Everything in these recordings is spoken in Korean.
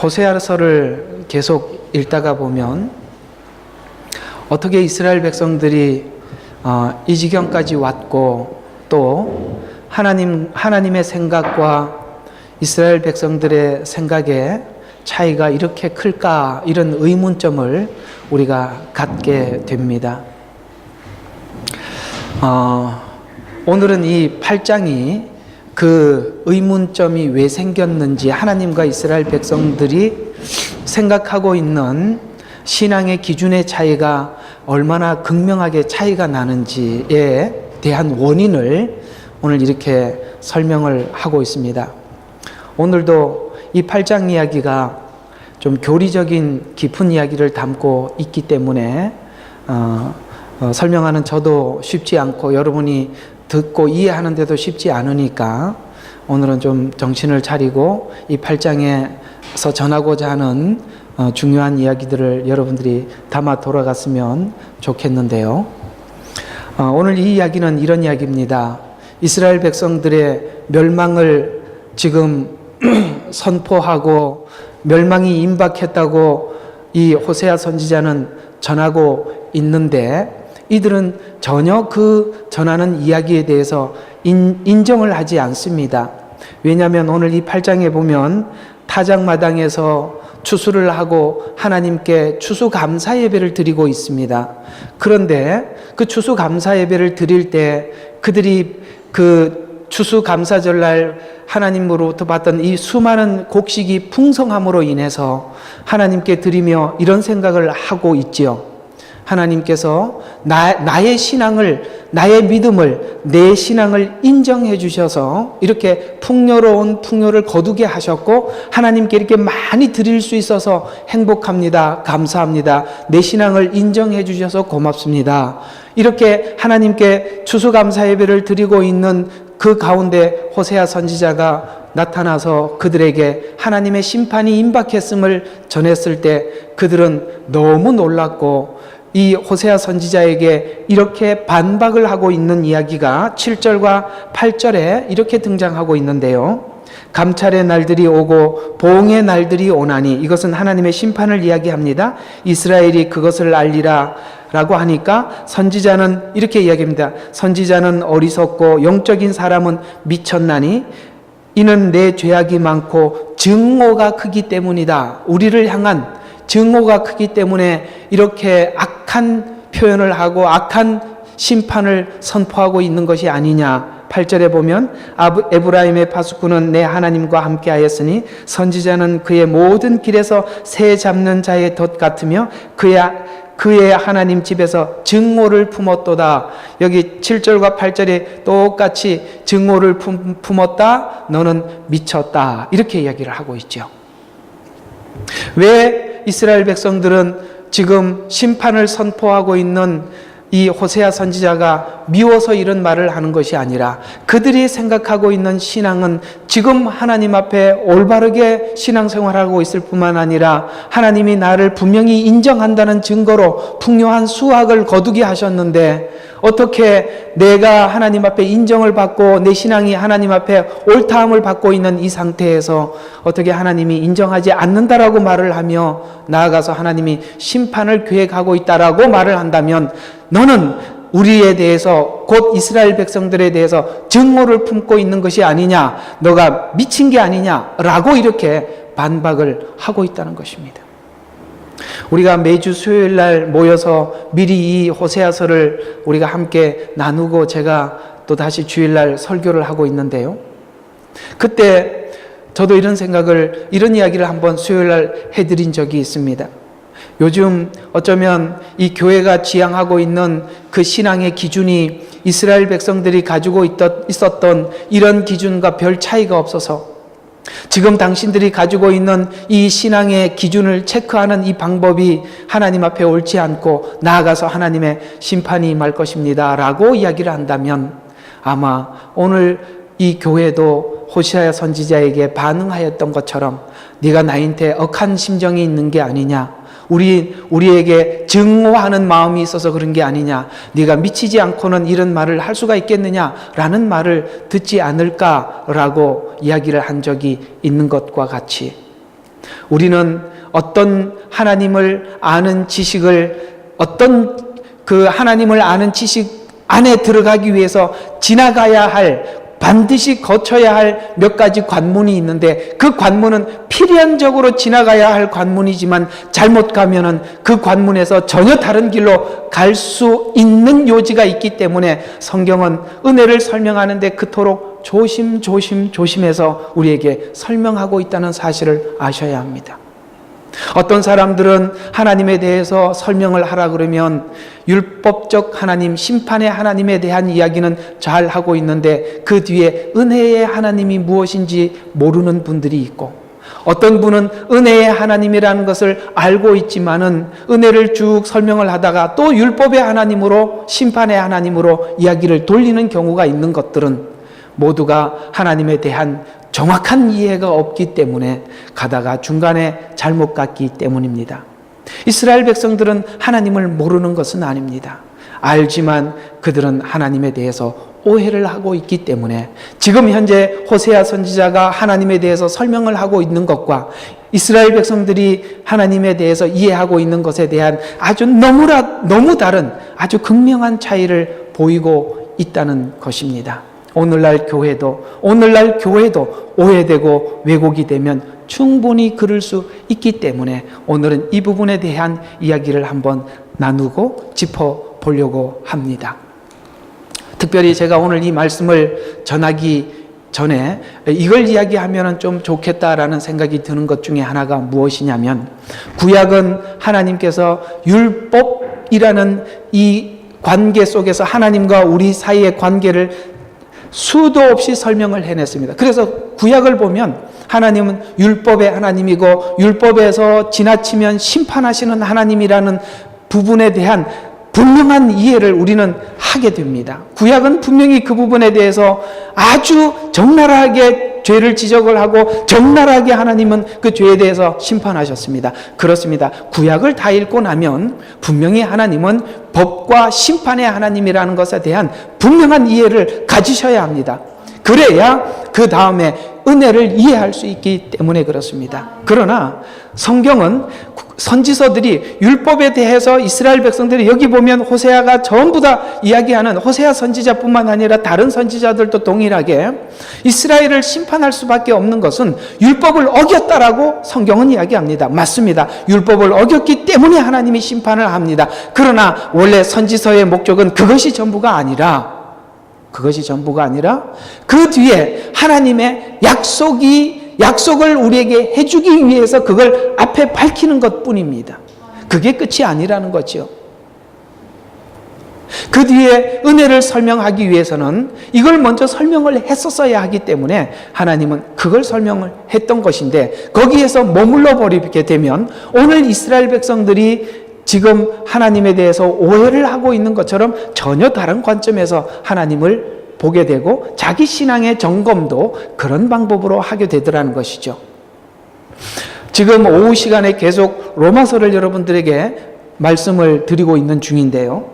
호세아서를 계속 읽다가 보면 어떻게 이스라엘 백성들이 이 지경까지 왔고 또 하나님의 생각과 이스라엘 백성들의 생각에 차이가 이렇게 클까, 이런 의문점을 우리가 갖게 됩니다. 오늘은 이 8장이 그 의문점이 왜 생겼는지, 하나님과 이스라엘 백성들이 생각하고 있는 신앙의 기준의 차이가 얼마나 극명하게 차이가 나는지에 대한 원인을 오늘 이렇게 설명을 하고 있습니다. 오늘도 이 8장 이야기가 좀 교리적인 깊은 이야기를 담고 있기 때문에 설명하는 저도 쉽지 않고 여러분이 듣고 이해하는데도 쉽지 않으니까 오늘은 좀 정신을 차리고 이 8장에서 전하고자 하는 중요한 이야기들을 여러분들이 담아 돌아갔으면 좋겠는데요. 오늘 이 이야기는 이런 이야기입니다. 이스라엘 백성들의 멸망을 지금 선포하고 멸망이 임박했다고 이 호세아 선지자는 전하고 있는데, 이들은 전혀 그 전하는 이야기에 대해서 인정을 하지 않습니다. 왜냐하면 오늘 이 8장에 보면 타작마당에서 추수를 하고 하나님께 추수감사 예배를 드리고 있습니다. 그런데 그 추수감사 예배를 드릴 때 그들이 그 추수감사절날 하나님으로부터 받던 이 수많은 곡식이 풍성함으로 인해서 하나님께 드리며 이런 생각을 하고 있지요. 하나님께서 나의 신앙을, 나의 믿음을, 내 신앙을 인정해 주셔서 이렇게 풍요로운 풍요를 거두게 하셨고 하나님께 이렇게 많이 드릴 수 있어서 행복합니다. 감사합니다. 내 신앙을 인정해 주셔서 고맙습니다. 이렇게 하나님께 추수감사 예배를 드리고 있는 그 가운데 호세아 선지자가 나타나서 그들에게 하나님의 심판이 임박했음을 전했을 때 그들은 너무 놀랐고, 이 호세아 선지자에게 이렇게 반박을 하고 있는 이야기가 7절과 8절에 이렇게 등장하고 있는데요. 감찰의 날들이 오고 보응의 날들이 오나니, 이것은 하나님의 심판을 이야기합니다. 이스라엘이 그것을 알리라 라고 하니까 선지자는 이렇게 이야기합니다. 선지자는 어리석고 영적인 사람은 미쳤나니 이는 내 죄악이 많고 증오가 크기 때문이다. 우리를 향한 증오가 크기 때문에 이렇게 악한 표현을 하고 악한 심판을 선포하고 있는 것이 아니냐. 8절에 보면 에브라임의 파수꾼은 내 하나님과 함께 하였으니 선지자는 그의 모든 길에서 새 잡는 자의 덫 같으며 그의 하나님 집에서 증오를 품었도다. 여기 7절과 8절에 똑같이 증오를 품었다, 너는 미쳤다, 이렇게 이야기를 하고 있죠. 왜 이스라엘 백성들은 지금 심판을 선포하고 있는 이 호세아 선지자가 미워서 이런 말을 하는 것이 아니라 그들이 생각하고 있는 신앙은 지금 하나님 앞에 올바르게 신앙생활하고 있을 뿐만 아니라 하나님이 나를 분명히 인정한다는 증거로 풍요한 수확을 거두게 하셨는데, 어떻게 내가 하나님 앞에 인정을 받고 내 신앙이 하나님 앞에 옳다함을 받고 있는 이 상태에서 어떻게 하나님이 인정하지 않는다라고 말을 하며 나아가서 하나님이 심판을 계획하고 있다라고 말을 한다면, 너는 우리에 대해서, 곧 이스라엘 백성들에 대해서 증오를 품고 있는 것이 아니냐, 너가 미친 게 아니냐라고 이렇게 반박을 하고 있다는 것입니다. 우리가 매주 수요일 날 모여서 미리 이 호세아서를 우리가 함께 나누고 제가 또 다시 주일날 설교를 하고 있는데요. 그때 저도 이런 이야기를 한번 수요일 날 해드린 적이 있습니다. 요즘 어쩌면 이 교회가 지향하고 있는 그 신앙의 기준이 이스라엘 백성들이 가지고 있었던 이런 기준과 별 차이가 없어서 지금 당신들이 가지고 있는 이 신앙의 기준을 체크하는 이 방법이 하나님 앞에 옳지 않고 나아가서 하나님의 심판이 임할 것입니다 라고 이야기를 한다면, 아마 오늘 이 교회도 호세아 선지자에게 반응하였던 것처럼 네가 나한테 억한 심정이 있는 게 아니냐, 우리에게 증오하는 마음이 있어서 그런 게 아니냐, 네가 미치지 않고는 이런 말을 할 수가 있겠느냐라는 말을 듣지 않을까라고 이야기를 한 적이 있는 것과 같이, 우리는 어떤 하나님을 아는 지식을, 어떤 그 하나님을 아는 지식 안에 들어가기 위해서 지나가야 할, 반드시 거쳐야 할 몇 가지 관문이 있는데, 그 관문은 필연적으로 지나가야 할 관문이지만 잘못 가면은 그 관문에서 전혀 다른 길로 갈 수 있는 요지가 있기 때문에 성경은 은혜를 설명하는데 그토록 조심해서 우리에게 설명하고 있다는 사실을 아셔야 합니다. 어떤 사람들은 하나님에 대해서 설명을 하라 그러면 율법적 하나님, 심판의 하나님에 대한 이야기는 잘 하고 있는데 그 뒤에 은혜의 하나님이 무엇인지 모르는 분들이 있고, 어떤 분은 은혜의 하나님이라는 것을 알고 있지만은 은혜를 쭉 설명을 하다가 또 율법의 하나님으로, 심판의 하나님으로 이야기를 돌리는 경우가 있는 것들은 모두가 하나님에 대한 정확한 이해가 없기 때문에 가다가 중간에 잘못 갔기 때문입니다. 이스라엘 백성들은 하나님을 모르는 것은 아닙니다. 알지만 그들은 하나님에 대해서 오해를 하고 있기 때문에 지금 현재 호세아 선지자가 하나님에 대해서 설명을 하고 있는 것과 이스라엘 백성들이 하나님에 대해서 이해하고 있는 것에 대한 아주 너무 다른 아주 극명한 차이를 보이고 있다는 것입니다. 오늘날 교회도 오해되고 왜곡이 되면 충분히 그럴 수 있기 때문에 오늘은 이 부분에 대한 이야기를 한번 나누고 짚어보려고 합니다. 특별히 제가 오늘 이 말씀을 전하기 전에 이걸 이야기하면 좀 좋겠다라는 생각이 드는 것 중에 하나가 무엇이냐면, 구약은 하나님께서 율법이라는 이 관계 속에서 하나님과 우리 사이의 관계를 수도 없이 설명을 해냈습니다. 그래서 구약을 보면 하나님은 율법의 하나님이고 율법에서 지나치면 심판하시는 하나님이라는 부분에 대한 분명한 이해를 우리는 하게 됩니다. 구약은 분명히 그 부분에 대해서 아주 적나라하게 죄를 지적을 하고 적나라하게 하나님은 그 죄에 대해서 심판하셨습니다. 그렇습니다. 구약을 다 읽고 나면 분명히 하나님은 법과 심판의 하나님이라는 것에 대한 분명한 이해를 가지셔야 합니다. 그래야 그 다음에 은혜를 이해할 수 있기 때문에 그렇습니다. 그러나 성경은 선지서들이 율법에 대해서 이스라엘 백성들이, 여기 보면 호세아가 전부 다 이야기하는, 호세아 선지자뿐만 아니라 다른 선지자들도 동일하게 이스라엘을 심판할 수밖에 없는 것은 율법을 어겼다라고 성경은 이야기합니다. 맞습니다. 율법을 어겼기 때문에 하나님이 심판을 합니다. 그러나 원래 선지서의 목적은 그것이 전부가 아니라 그 뒤에 하나님의 약속을 우리에게 해주기 위해서 그걸 앞에 밝히는 것뿐입니다. 그게 끝이 아니라는 거죠. 그 뒤에 은혜를 설명하기 위해서는 이걸 먼저 설명을 했었어야 하기 때문에 하나님은 그걸 설명을 했던 것인데, 거기에서 머물러 버리게 되면 오늘 이스라엘 백성들이 지금 하나님에 대해서 오해를 하고 있는 것처럼 전혀 다른 관점에서 하나님을 보게 되고 자기 신앙의 점검도 그런 방법으로 하게 되더라는 것이죠. 지금 오후 시간에 계속 로마서를 여러분들에게 말씀을 드리고 있는 중인데요.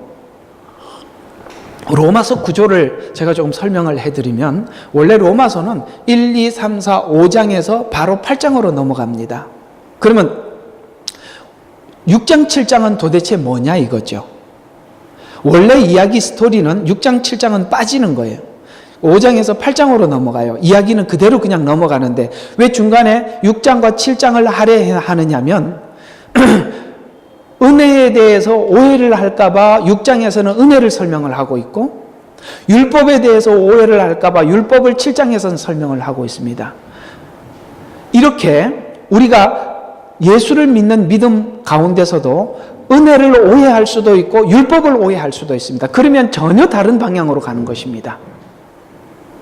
로마서 구조를 제가 조금 설명을 해드리면, 원래 로마서는 1, 2, 3, 4, 5장에서 바로 8장으로 넘어갑니다. 그러면 6장, 7장은 도대체 뭐냐 이거죠. 원래 이야기 스토리는 6장, 7장은 빠지는 거예요. 5장에서 8장으로 넘어가요. 이야기는 그대로 그냥 넘어가는데 왜 중간에 6장과 7장을 할애하느냐면 은혜에 대해서 오해를 할까봐 6장에서는 은혜를 설명을 하고 있고, 율법에 대해서 오해를 할까봐 율법을 7장에서는 설명을 하고 있습니다. 이렇게 우리가 예수를 믿는 믿음 가운데서도 은혜를 오해할 수도 있고 율법을 오해할 수도 있습니다. 그러면 전혀 다른 방향으로 가는 것입니다.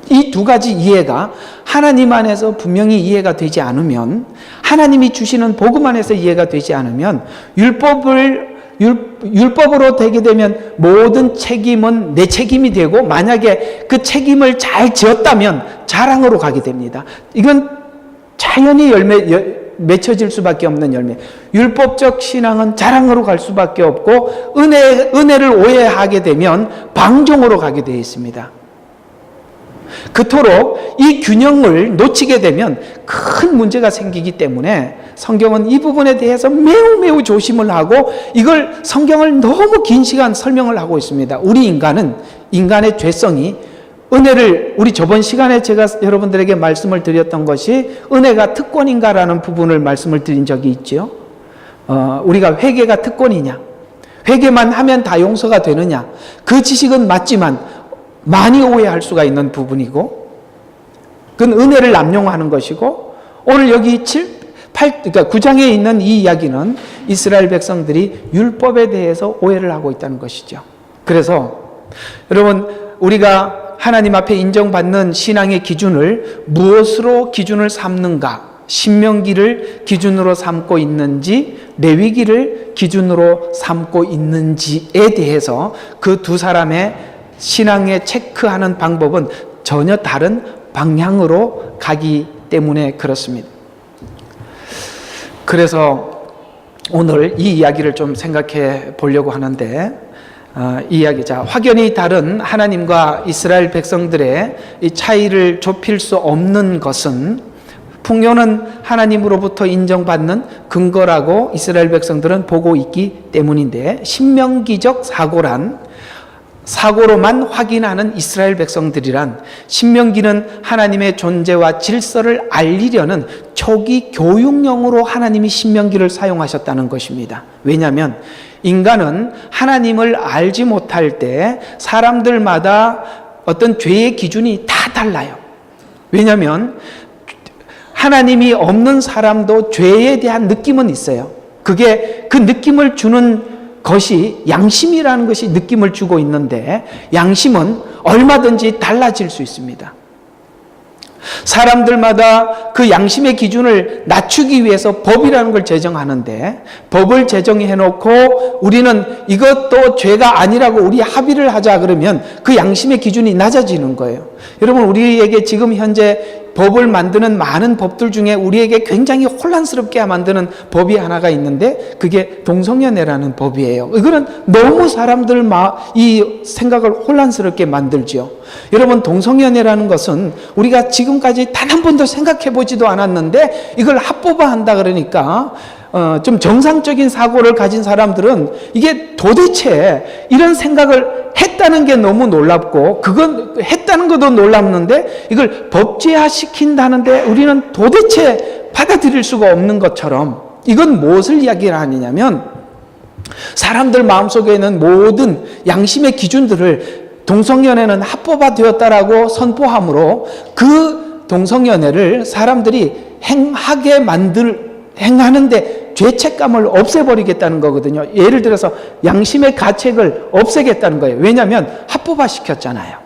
이 두 가지 이해가 하나님 안에서 분명히 이해가 되지 않으면, 하나님이 주시는 복음 안에서 이해가 되지 않으면 율법으로 되게 되면 모든 책임은 내 책임이 되고, 만약에 그 책임을 잘 지었다면 자랑으로 가게 됩니다. 이건 자연히 맺혀질 수밖에 없는 열매. 율법적 신앙은 자랑으로 갈 수밖에 없고, 은혜를 오해하게 되면 방종으로 가게 되어 있습니다. 그토록 이 균형을 놓치게 되면 큰 문제가 생기기 때문에 성경은 이 부분에 대해서 매우 매우 조심을 하고 이걸 성경을 너무 긴 시간 설명을 하고 있습니다. 우리 인간은 인간의 죄성이 은혜를 우리 저번 시간에 제가 여러분들에게 말씀을 드렸던 것이 은혜가 특권인가라는 부분을 말씀을 드린 적이 있죠. 우리가 회개가 특권이냐, 회개만 하면 다 용서가 되느냐, 그 지식은 맞지만 많이 오해할 수가 있는 부분이고 그건 은혜를 남용하는 것이고 오늘 여기 9장에 있는 이 이야기는 이스라엘 백성들이 율법에 대해서 오해를 하고 있다는 것이죠. 그래서 여러분 우리가 하나님 앞에 인정받는 신앙의 기준을 무엇으로 기준을 삼는가? 신명기를 기준으로 삼고 있는지 레위기를 기준으로 삼고 있는지에 대해서 그 두 사람의 신앙에 체크하는 방법은 전혀 다른 방향으로 가기 때문에 그렇습니다. 그래서 오늘 이 이야기를 좀 생각해 보려고 하는데 이 이야기, 확연히 다른 하나님과 이스라엘 백성들의 이 차이를 좁힐 수 없는 것은 풍요는 하나님으로부터 인정받는 근거라고 이스라엘 백성들은 보고 있기 때문인데 신명기적 사고로만 확인하는 이스라엘 백성들이란 신명기는 하나님의 존재와 질서를 알리려는 초기 교육용으로 하나님이 신명기를 사용하셨다는 것입니다. 왜냐하면 인간은 하나님을 알지 못할 때 사람들마다 어떤 죄의 기준이 다 달라요. 왜냐하면 하나님이 없는 사람도 죄에 대한 느낌은 있어요. 그게 그 느낌을 주는 것이 양심이라는 것이 느낌을 주고 있는데 양심은 얼마든지 달라질 수 있습니다. 사람들마다 그 양심의 기준을 낮추기 위해서 법이라는 걸 제정하는데 법을 제정해 놓고 우리는 이것도 죄가 아니라고 우리 합의를 하자 그러면 그 양심의 기준이 낮아지는 거예요. 여러분 우리에게 지금 현재 법을 만드는 많은 법들 중에 우리에게 굉장히 혼란스럽게 만드는 법이 하나가 있는데 그게 동성연애라는 법이에요. 이거는 너무 사람들 이 생각을 혼란스럽게 만들죠. 여러분 동성연애라는 것은 우리가 지금까지 단 한 번도 생각해 보지도 않았는데 이걸 합법화한다 그러니까 좀 정상적인 사고를 가진 사람들은 이게 도대체 이런 생각을 했다는 게 너무 놀랍고 그건 했다는 것도 놀랍는데 이걸 법제화 시킨다는데 우리는 도대체 받아들일 수가 없는 것처럼 이건 무엇을 이야기를 하느냐면 사람들 마음속에 있는 모든 양심의 기준들을 동성연애는 합법화되었다라고 선포함으로 그 동성연애를 사람들이 행하는데 죄책감을 없애버리겠다는 거거든요. 예를 들어서 양심의 가책을 없애겠다는 거예요. 왜냐하면 합법화 시켰잖아요.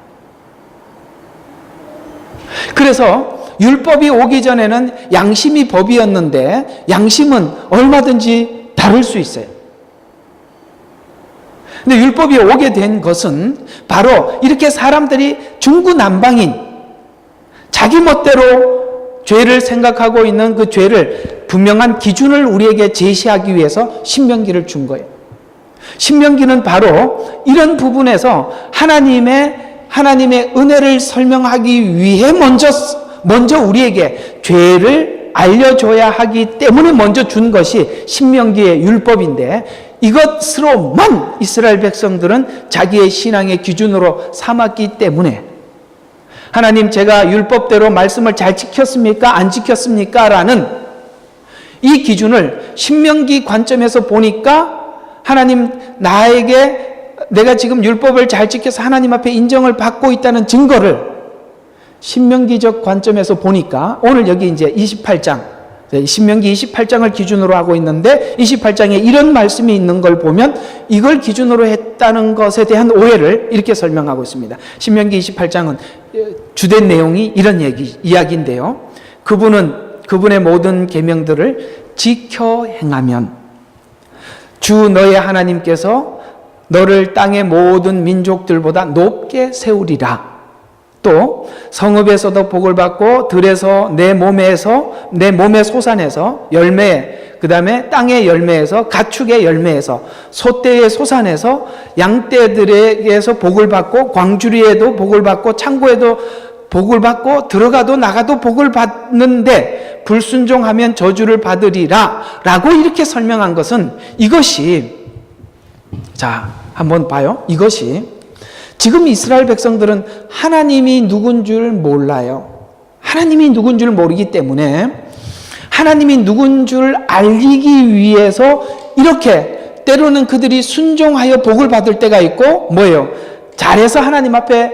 그래서 율법이 오기 전에는 양심이 법이었는데 양심은 얼마든지 다를 수 있어요. 근데 율법이 오게 된 것은 바로 이렇게 사람들이 중구난방인 자기 멋대로 죄를 생각하고 있는 그 죄를 분명한 기준을 우리에게 제시하기 위해서 신명기를 준 거예요. 신명기는 바로 이런 부분에서 하나님의 은혜를 설명하기 위해 먼저 우리에게 죄를 알려줘야 하기 때문에 먼저 준 것이 신명기의 율법인데 이것으로만 이스라엘 백성들은 자기의 신앙의 기준으로 삼았기 때문에 하나님 제가 율법대로 말씀을 잘 지켰습니까? 안 지켰습니까? 라는 이 기준을 신명기 관점에서 보니까 하나님 내가 지금 율법을 잘 지켜서 하나님 앞에 인정을 받고 있다는 증거를 신명기적 관점에서 보니까 오늘 여기 이제 28장 신명기 28장을 기준으로 하고 있는데 28장에 이런 말씀이 있는 걸 보면 이걸 기준으로 했다는 것에 대한 오해를 이렇게 설명하고 있습니다. 신명기 28장은 주된 내용이 이런 이야기인데요. 그분의 모든 계명들을 지켜 행하면 주 너의 하나님께서 너를 땅의 모든 민족들보다 높게 세우리라. 또 성읍에서도 복을 받고 들에서 내 몸의 소산에서 열매, 그 다음에 땅의 열매에서 가축의 열매에서 소떼의 소산에서 양떼들에게서 복을 받고 광주리에도 복을 받고 창고에도 복을 받고 들어가도 나가도 복을 받는데 불순종하면 저주를 받으리라 라고 이렇게 설명한 것은 이것이, 자, 한번 봐요. 이것이 지금 이스라엘 백성들은 하나님이 누군 줄 몰라요. 하나님이 누군 줄 모르기 때문에 하나님이 누군 줄 알리기 위해서 이렇게 때로는 그들이 순종하여 복을 받을 때가 있고, 뭐예요? 잘해서 하나님 앞에,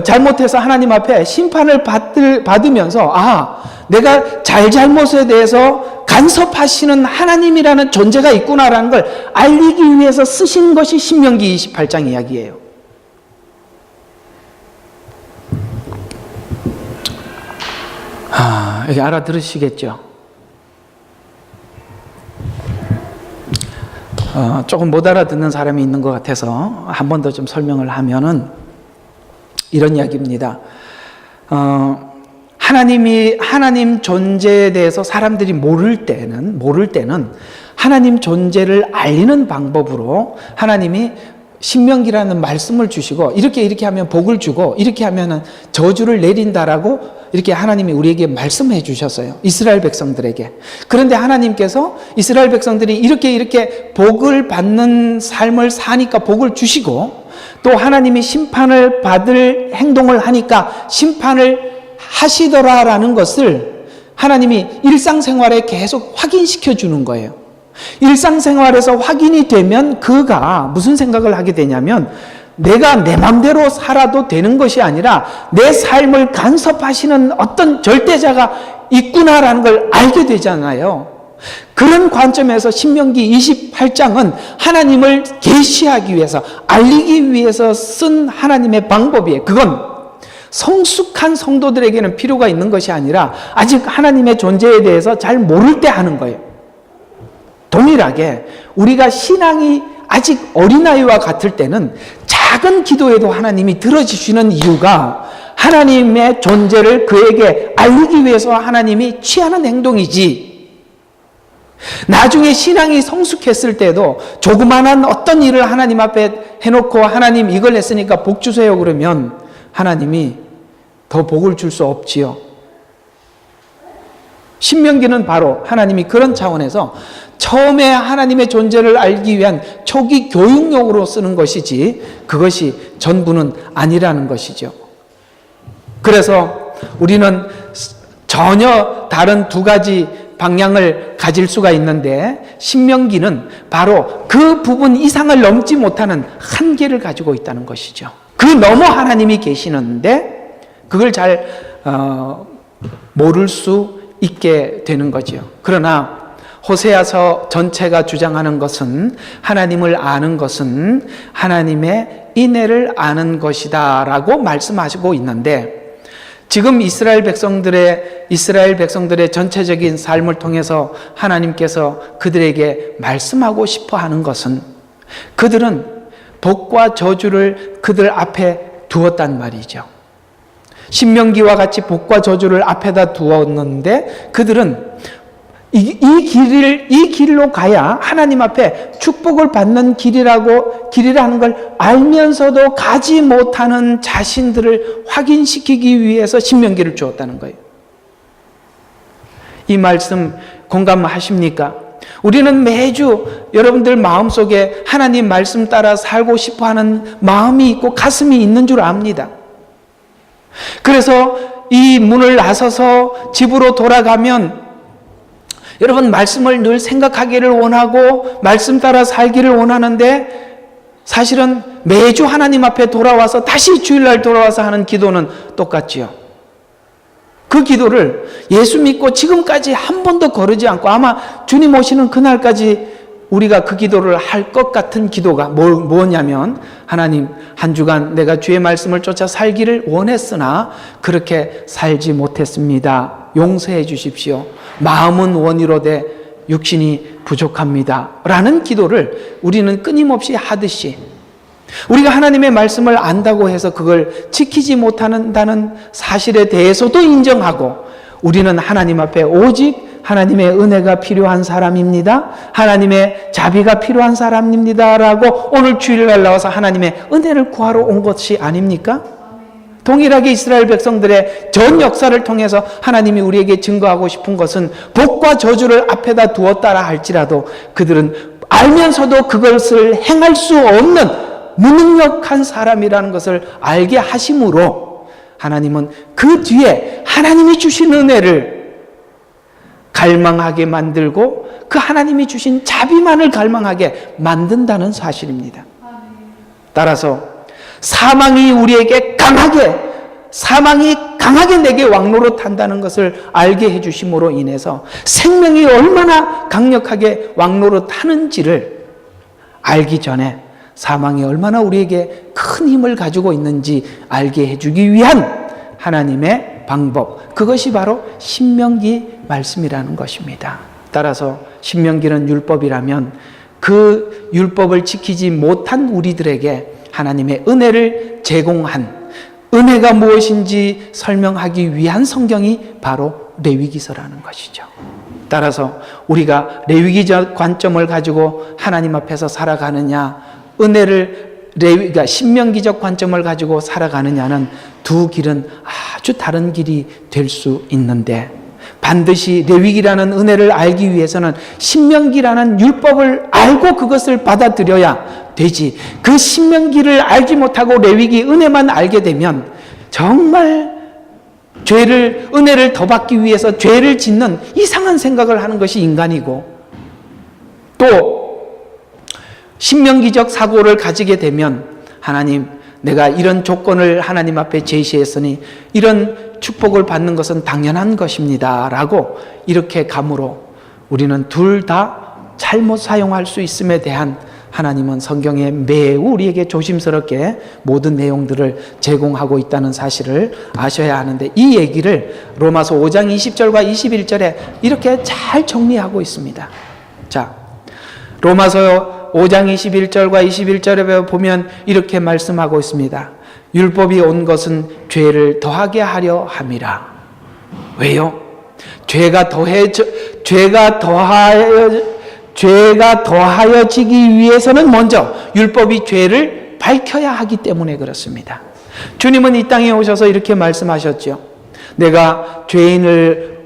잘못해서 하나님 앞에 심판을 받으면서, 내가 잘못에 대해서 간섭하시는 하나님이라는 존재가 있구나라는 걸 알리기 위해서 쓰신 것이 신명기 28장 이야기예요. 여기 알아들으시겠죠? 조금 못 알아듣는 사람이 있는 것 같아서 한 번 더 좀 설명을 하면은 이런 이야기입니다. 하나님 존재에 대해서 사람들이 모를 때는 하나님 존재를 알리는 방법으로 하나님이 신명기라는 말씀을 주시고, 이렇게 하면 복을 주고, 이렇게 하면은 저주를 내린다라고 이렇게 하나님이 우리에게 말씀해 주셨어요. 이스라엘 백성들에게. 그런데 하나님께서 이스라엘 백성들이 이렇게 복을 받는 삶을 사니까 복을 주시고, 또 하나님이 심판을 받을 행동을 하니까 심판을 하시더라라는 것을 하나님이 일상생활에 계속 확인시켜 주는 거예요. 일상생활에서 확인이 되면 그가 무슨 생각을 하게 되냐면, 내가 내 맘대로 살아도 되는 것이 아니라 내 삶을 간섭하시는 어떤 절대자가 있구나라는 걸 알게 되잖아요. 그런 관점에서 신명기 28장은 하나님을 계시하기 위해서, 알리기 위해서 쓴 하나님의 방법이에요. 그건 성숙한 성도들에게는 필요가 있는 것이 아니라 아직 하나님의 존재에 대해서 잘 모를 때 하는 거예요. 동일하게 우리가 신앙이 아직 어린아이와 같을 때는 작은 기도에도 하나님이 들어주시는 이유가 하나님의 존재를 그에게 알리기 위해서 하나님이 취하는 행동이지, 나중에 신앙이 성숙했을 때도 조그만한 어떤 일을 하나님 앞에 해놓고 하나님 이걸 했으니까 복 주세요 그러면 하나님이 더 복을 줄 수 없지요. 신명기는 바로 하나님이 그런 차원에서 처음에 하나님의 존재를 알기 위한 초기 교육용으로 쓰는 것이지 그것이 전부는 아니라는 것이죠. 그래서 우리는 전혀 다른 두 가지 방향을 가질 수가 있는데, 신명기는 바로 그 부분 이상을 넘지 못하는 한계를 가지고 있다는 것이죠. 그 너머 하나님이 계시는데 그걸 잘 모를 수 있게 되는 거죠. 그러나 호세아서 전체가 주장하는 것은, 하나님을 아는 것은 하나님의 인애를 아는 것이다 라고 말씀하시고 있는데, 지금 이스라엘 백성들의 전체적인 삶을 통해서 하나님께서 그들에게 말씀하고 싶어 하는 것은, 그들은 복과 저주를 그들 앞에 두었단 말이죠. 신명기와 같이 복과 저주를 앞에다 두었는데 그들은 이 길로 가야 하나님 앞에 축복을 받는 길이라는 걸 알면서도 가지 못하는 자신들을 확인시키기 위해서 신명기를 주었다는 거예요. 이 말씀 공감하십니까? 우리는 매주 여러분들 마음속에 하나님 말씀 따라 살고 싶어 하는 마음이 있고 가슴이 있는 줄 압니다. 그래서 이 문을 나서서 집으로 돌아가면 여러분 말씀을 늘 생각하기를 원하고 말씀 따라 살기를 원하는데, 사실은 매주 하나님 앞에 돌아와서 다시 주일날 돌아와서 하는 기도는 똑같지요. 그 기도를 예수 믿고 지금까지 한 번도 거르지 않고, 아마 주님 오시는 그날까지 우리가 그 기도를 할 것 같은 기도가 뭐냐면, 하나님 한 주간 내가 주의 말씀을 쫓아 살기를 원했으나 그렇게 살지 못했습니다. 용서해 주십시오. 마음은 원이로되 육신이 부족합니다 라는 기도를 우리는 끊임없이 하듯이, 우리가 하나님의 말씀을 안다고 해서 그걸 지키지 못한다는 사실에 대해서도 인정하고, 우리는 하나님 앞에 오직 하나님의 은혜가 필요한 사람입니다, 하나님의 자비가 필요한 사람입니다 라고 오늘 주일날 나와서 하나님의 은혜를 구하러 온 것이 아닙니까? 동일하게 이스라엘 백성들의 전 역사를 통해서 하나님이 우리에게 증거하고 싶은 것은 복과 저주를 앞에다 두었다라 할지라도 그들은 알면서도 그것을 행할 수 없는 무능력한 사람이라는 것을 알게 하심으로 하나님은 그 뒤에 하나님이 주신 은혜를 갈망하게 만들고 그 하나님이 주신 자비만을 갈망하게 만든다는 사실입니다. 따라서 사망이 강하게 내게 왕노릇한다는 것을 알게 해주심으로 인해서 생명이 얼마나 강력하게 왕노릇하는지를 알기 전에 사망이 얼마나 우리에게 큰 힘을 가지고 있는지 알게 해주기 위한 하나님의 방법, 그것이 바로 신명기 말씀이라는 것입니다. 따라서 신명기는 율법이라면 그 율법을 지키지 못한 우리들에게 하나님의 은혜를 제공한, 은혜가 무엇인지 설명하기 위한 성경이 바로 레위기서라는 것이죠. 따라서 우리가 레위기적 관점을 가지고 하나님 앞에서 살아가느냐, 그러니까 신명기적 관점을 가지고 살아가느냐는 두 길은 아주 다른 길이 될 수 있는데, 반드시 레위기라는 은혜를 알기 위해서는 신명기라는 율법을 알고 그것을 받아들여야 되지. 그 신명기를 알지 못하고 레위기 은혜만 알게 되면 정말 은혜를 더 받기 위해서 죄를 짓는 이상한 생각을 하는 것이 인간이고, 또 신명기적 사고를 가지게 되면 하나님, 내가 이런 조건을 하나님 앞에 제시했으니 이런 축복을 받는 것은 당연한 것입니다 라고 이렇게 감으로 우리는 둘 다 잘못 사용할 수 있음에 대한, 하나님은 성경에 매우 우리에게 조심스럽게 모든 내용들을 제공하고 있다는 사실을 아셔야 하는데, 이 얘기를 로마서 5장 20절과 21절에 이렇게 잘 정리하고 있습니다. 자, 로마서 5장 21절과 21절에 보면 이렇게 말씀하고 있습니다. 율법이 온 것은 죄를 더하게 하려 함이라. 왜요? 죄가 더하여지기 위해서는 먼저 율법이 죄를 밝혀야 하기 때문에 그렇습니다. 주님은 이 땅에 오셔서 이렇게 말씀하셨죠. 내가 의인을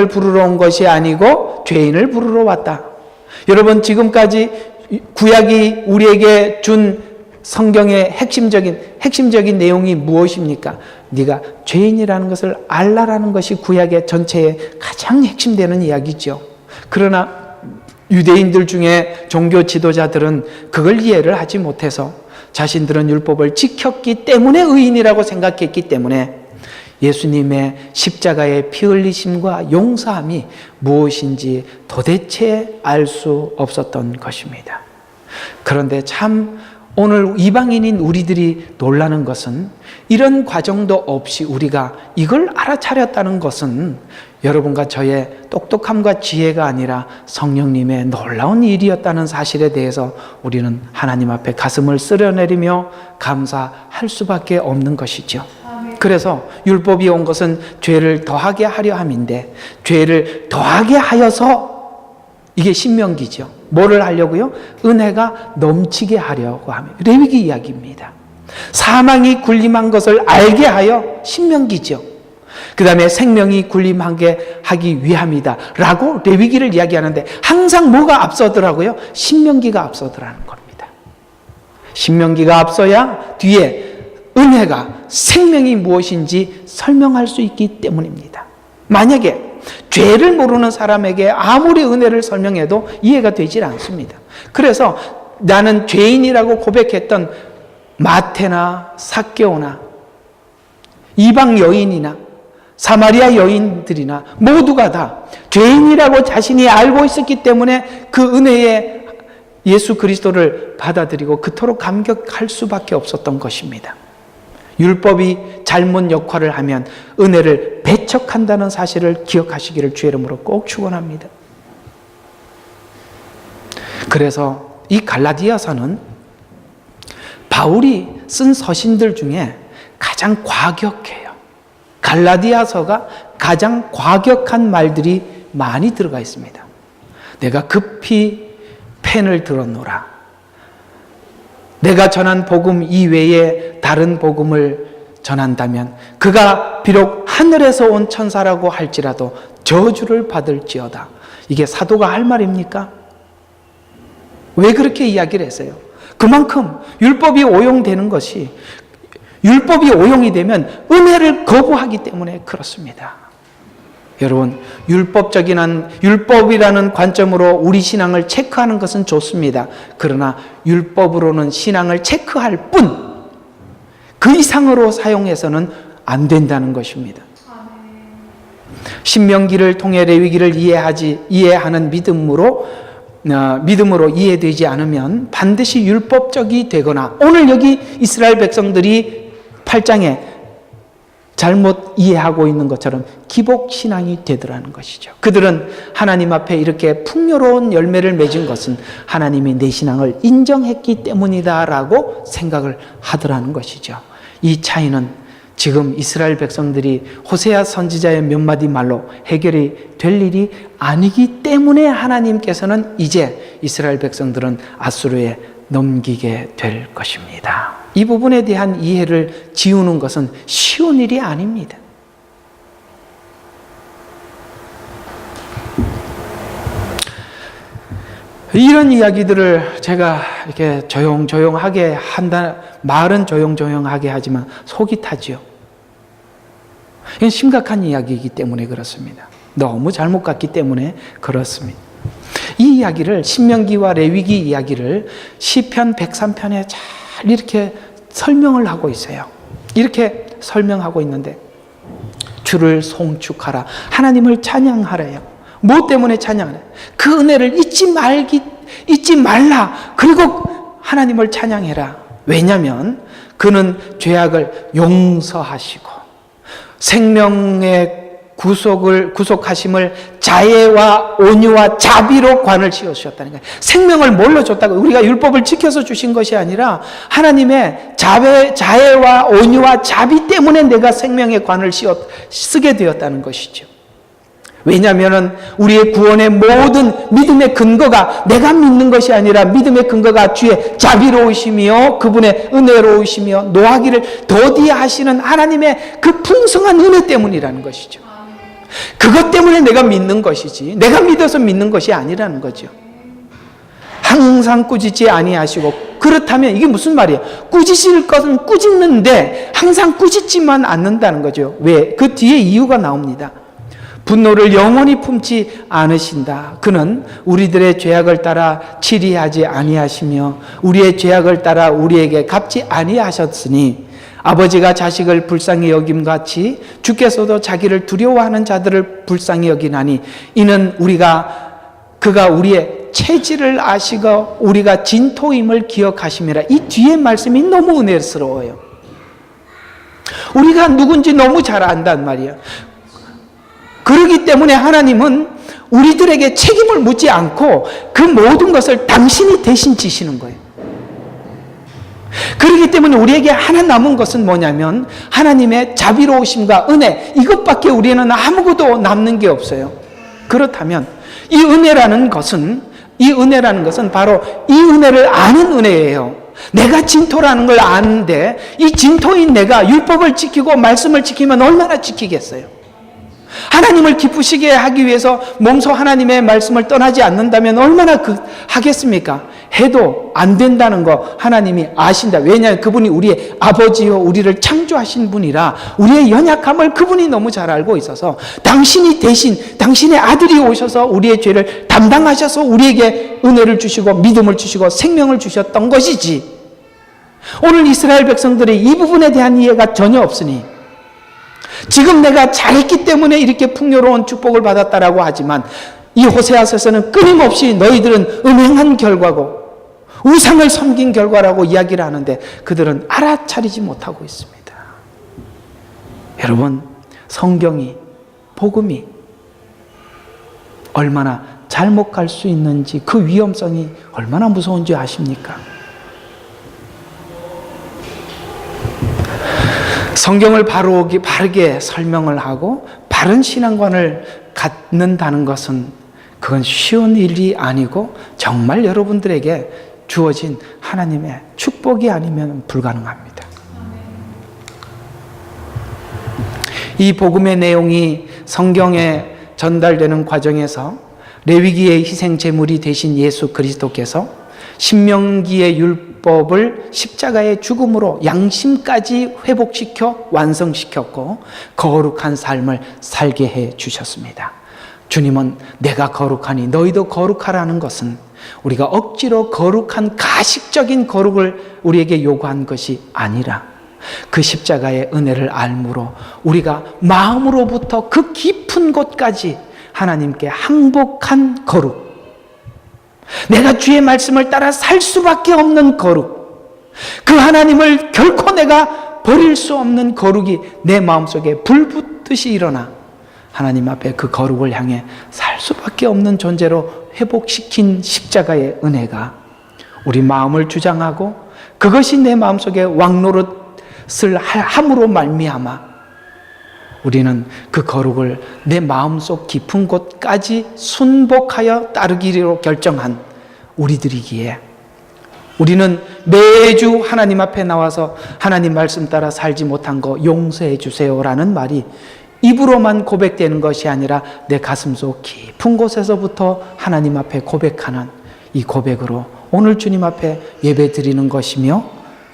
부르러 온 것이 아니고 죄인을 부르러 왔다. 여러분, 지금까지 구약이 우리에게 준 성경의 핵심적인 내용이 무엇입니까? 네가 죄인이라는 것을 알라라는 것이 구약의 전체의 가장 핵심되는 이야기죠. 그러나 유대인들 중에 종교 지도자들은 그걸 이해를 하지 못해서 자신들은 율법을 지켰기 때문에 의인이라고 생각했기 때문에 예수님의 십자가의 피 흘리심과 용서함이 무엇인지 도대체 알 수 없었던 것입니다. 그런데 참 오늘 이방인인 우리들이 놀라는 것은 이런 과정도 없이 우리가 이걸 알아차렸다는 것은 여러분과 저의 똑똑함과 지혜가 아니라 성령님의 놀라운 일이었다는 사실에 대해서 우리는 하나님 앞에 가슴을 쓸어내리며 감사할 수밖에 없는 것이죠. 그래서 율법이 온 것은 죄를 더하게 하려 함인데, 죄를 더하게 하여서, 이게 신명기죠. 뭐를 하려고요? 은혜가 넘치게 하려고 합니다. 레위기 이야기입니다. 사망이 군림한 것을 알게 하여 신명기죠. 그 다음에 생명이 군림하게 하기 위함이다 라고 레위기를 이야기하는데, 항상 뭐가 앞서더라고요? 신명기가 앞서더라는 겁니다. 신명기가 앞서야 뒤에 은혜가, 생명이 무엇인지 설명할 수 있기 때문입니다. 만약에 죄를 모르는 사람에게 아무리 은혜를 설명해도 이해가 되질 않습니다. 그래서 나는 죄인이라고 고백했던 마태나 삭개오나 이방 여인이나 사마리아 여인들이나 모두가 다 죄인이라고 자신이 알고 있었기 때문에 그 은혜에 예수 그리스도를 받아들이고 그토록 감격할 수밖에 없었던 것입니다. 율법이 잘못 역할을 하면 은혜를 배척한다는 사실을 기억하시기를 주의 이름으로 꼭 축원합니다. 그래서 이 갈라디아서는 바울이 쓴 서신들 중에 가장 과격해요. 갈라디아서가 가장 과격한 말들이 많이 들어가 있습니다. 내가 급히 펜을 들었노라. 내가 전한 복음 이외에 다른 복음을 전한다면 그가 비록 하늘에서 온 천사라고 할지라도 저주를 받을지어다. 이게 사도가 할 말입니까? 왜 그렇게 이야기를 했어요? 그만큼 율법이 오용되는 것이, 율법이 오용이 되면 은혜를 거부하기 때문에 그렇습니다. 여러분, 율법이라는 관점으로 우리 신앙을 체크하는 것은 좋습니다. 그러나 율법으로는 신앙을 체크할 뿐 그 이상으로 사용해서는 안 된다는 것입니다. 신명기를 통해 레위기를 이해하는 믿음으로 이해되지 않으면 반드시 율법적이 되거나, 오늘 여기 이스라엘 백성들이 8장에 잘못 이해하고 있는 것처럼 기복신앙이 되더라는 것이죠. 그들은 하나님 앞에 이렇게 풍요로운 열매를 맺은 것은 하나님이 내 신앙을 인정했기 때문이다라고 생각을 하더라는 것이죠. 이 차이는 지금 이스라엘 백성들이 호세아 선지자의 몇 마디 말로 해결이 될 일이 아니기 때문에 하나님께서는 이제 이스라엘 백성들은 아수르에 넘기게 될 것입니다. 이 부분에 대한 이해를 지우는 것은 쉬운 일이 아닙니다. 이런 이야기들을 제가 이렇게 조용조용하게 말은 조용조용하게 하지만 속이 타지요. 이건 심각한 이야기이기 때문에 그렇습니다. 너무 잘못 갔기 때문에 그렇습니다. 이 이야기를, 신명기와 레위기 이야기를 시편 103편에 잘 이렇게 설명을 하고 있어요. 이렇게 설명하고 있는데, 주를 송축하라, 하나님을 찬양하래요. 뭐 때문에 찬양하래? 그 은혜를 잊지 말라. 그리고 하나님을 찬양해라. 왜냐하면 그는 죄악을 용서하시고 생명의 구속하심을 자애와 온유와 자비로 관을 씌워주셨다는 거예요. 생명을 뭘로 줬다고? 우리가 율법을 지켜서 주신 것이 아니라 하나님의 자애와 온유와 자비 때문에 내가 생명의 관을 쓰게 되었다는 것이죠. 왜냐하면 우리의 구원의 모든 믿음의 근거가 내가 믿는 것이 아니라 믿음의 근거가 주의 자비로우시며 그분의 은혜로우시며 노하기를 더디하시는 하나님의 그 풍성한 은혜 때문이라는 것이죠. 그것 때문에 내가 믿는 것이지 내가 믿어서 믿는 것이 아니라는 거죠. 항상 꾸짖지 아니하시고, 그렇다면 이게 무슨 말이에요? 꾸짖을 것은 꾸짖는데 항상 꾸짖지만 않는다는 거죠. 왜? 그 뒤에 이유가 나옵니다. 분노를 영원히 품지 않으신다. 그는 우리들의 죄악을 따라 치리하지 아니하시며 우리의 죄악을 따라 우리에게 갚지 아니하셨으니, 아버지가 자식을 불쌍히 여김같이 주께서도 자기를 두려워하는 자들을 불쌍히 여기나니, 이는 그가 우리의 체질을 아시고 우리가 진토임을 기억하심이라. 이 뒤에 말씀이 너무 은혜스러워요. 우리가 누군지 너무 잘 안단 말이에요. 그렇기 때문에 하나님은 우리들에게 책임을 묻지 않고 그 모든 것을 당신이 대신 지시는 거예요. 그렇기 때문에 우리에게 하나 남은 것은 뭐냐면 하나님의 자비로우심과 은혜, 이것밖에 우리는 아무것도 남는 게 없어요. 그렇다면 이 은혜라는 것은 바로 이 은혜를 아는 은혜예요. 내가 진토라는 걸 아는데 이 진토인 내가 율법을 지키고 말씀을 지키면 얼마나 지키겠어요? 하나님을 기쁘시게 하기 위해서 몸소 하나님의 말씀을 떠나지 않는다면 얼마나 하겠습니까? 해도 안 된다는 거 하나님이 아신다. 왜냐하면 그분이 우리의 아버지요 우리를 창조하신 분이라 우리의 연약함을 그분이 너무 잘 알고 있어서 당신이 대신 당신의 아들이 오셔서 우리의 죄를 담당하셔서 우리에게 은혜를 주시고 믿음을 주시고 생명을 주셨던 것이지, 오늘 이스라엘 백성들이 이 부분에 대한 이해가 전혀 없으니 지금 내가 잘했기 때문에 이렇게 풍요로운 축복을 받았다라고 하지만 이 호세아서에서는 끊임없이 너희들은 음행한 결과고 우상을 섬긴 결과라고 이야기를 하는데 그들은 알아차리지 못하고 있습니다. 여러분, 성경이, 복음이 얼마나 잘못 갈 수 있는지, 그 위험성이 얼마나 무서운지 아십니까? 성경을 바르게 설명을 하고 바른 신앙관을 갖는다는 것은 그건 쉬운 일이 아니고 정말 여러분들에게 주어진 하나님의 축복이 아니면 불가능합니다. 이 복음의 내용이 성경에 전달되는 과정에서 레위기의 희생 제물이 되신 예수 그리스도께서 신명기의 율법을 십자가의 죽음으로 양심까지 회복시켜 완성시켰고 거룩한 삶을 살게 해 주셨습니다. 주님은 내가 거룩하니 너희도 거룩하라는 것은 우리가 억지로 거룩한 가식적인 거룩을 우리에게 요구한 것이 아니라 그 십자가의 은혜를 알므로 우리가 마음으로부터 그 깊은 곳까지 하나님께 항복한 거룩, 내가 주의 말씀을 따라 살 수밖에 없는 거룩, 그 하나님을 결코 내가 버릴 수 없는 거룩이 내 마음속에 불붙듯이 일어나 하나님 앞에 그 거룩을 향해 살 수밖에 없는 존재로 회복시킨 십자가의 은혜가 우리 마음을 주장하고 그것이 내 마음속에 왕노릇을 함으로 말미암아 우리는 그 거룩을 내 마음속 깊은 곳까지 순복하여 따르기로 결정한 우리들이기에 우리는 매주 하나님 앞에 나와서 하나님 말씀 따라 살지 못한 거 용서해 주세요라는 말이 입으로만 고백되는 것이 아니라 내 가슴속 깊은 곳에서부터 하나님 앞에 고백하는 이 고백으로 오늘 주님 앞에 예배 드리는 것이며